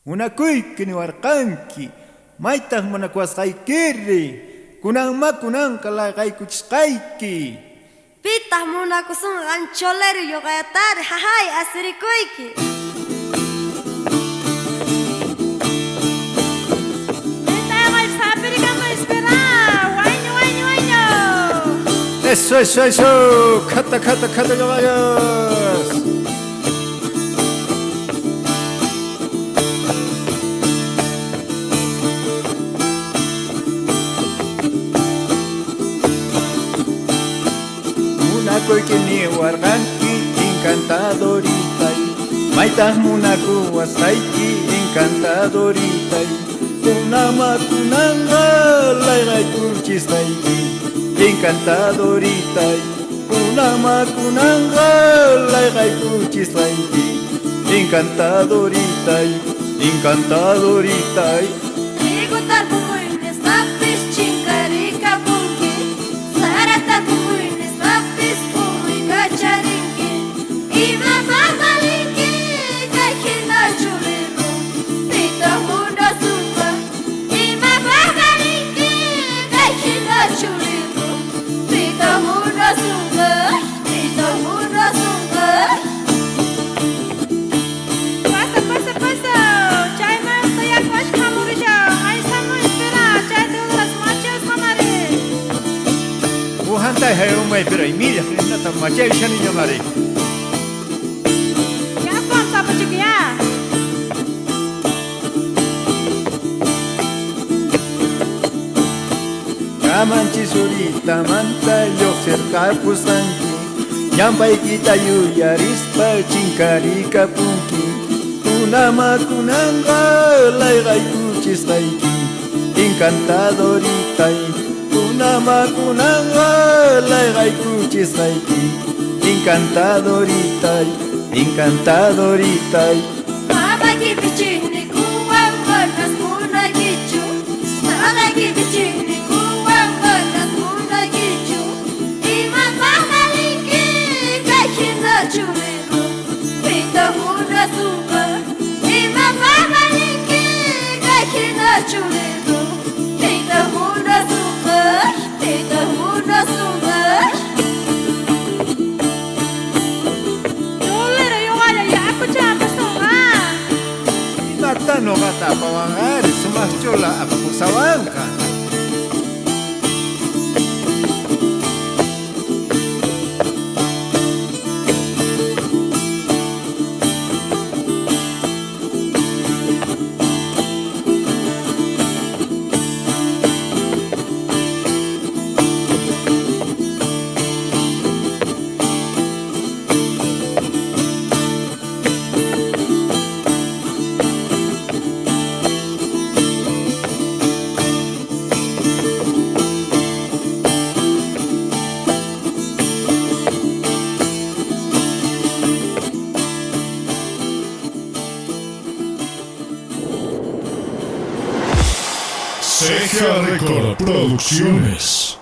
Munakuyki niwarqanki maytaq munakuwasqaykiri kunanma kunanqa laqaykuchisqayki Pitaq munakusunqan cholero yoqayatari hahay asirikuyki Eso, cata, caballos. Munakoyki niwarqanki encantadorita maytaq munakuwasqayki encantadorita kunama kunanqa layqaykuchisqayki encantadorita kunama kunanqa layqaykuchisqayki encantadorita Trigutar pupuynis tapis chinkarika punki Saratar pupuynis tapis pumuyka charinki Ima mamalinki kayhina chuliru Pita munasunqa Ima mamalinki kayhina chuliru Pita munasunqa Pasa Chay mayuqta yakwash hamurisha Aysamu espera Chay todas las machas mamare Uhantay hayumay piray millas rinata machay shaniño mari Yapon sapuchikiya Kamanchisurita manta lluqsirqapusqanki Llampaykita yuyarispa chinkarika punki Kunama kunanqa layqaykuchisqayki Encantadorita Kunama kunanqa layqaykuchisqayki Encantadorita Mamaki pichini kuwan manas munakichu Mamaki pichini kuwan manas munakichu Ima mamalinki kayhina chuliru Pita munasunqa Ima mamalinki kayhina chuliru Pita munasunqa Cholero yoqalla yakuchapasunqa Imata noqata apawanqari sumaq chula apapusawanqa Ceja Record Producciones.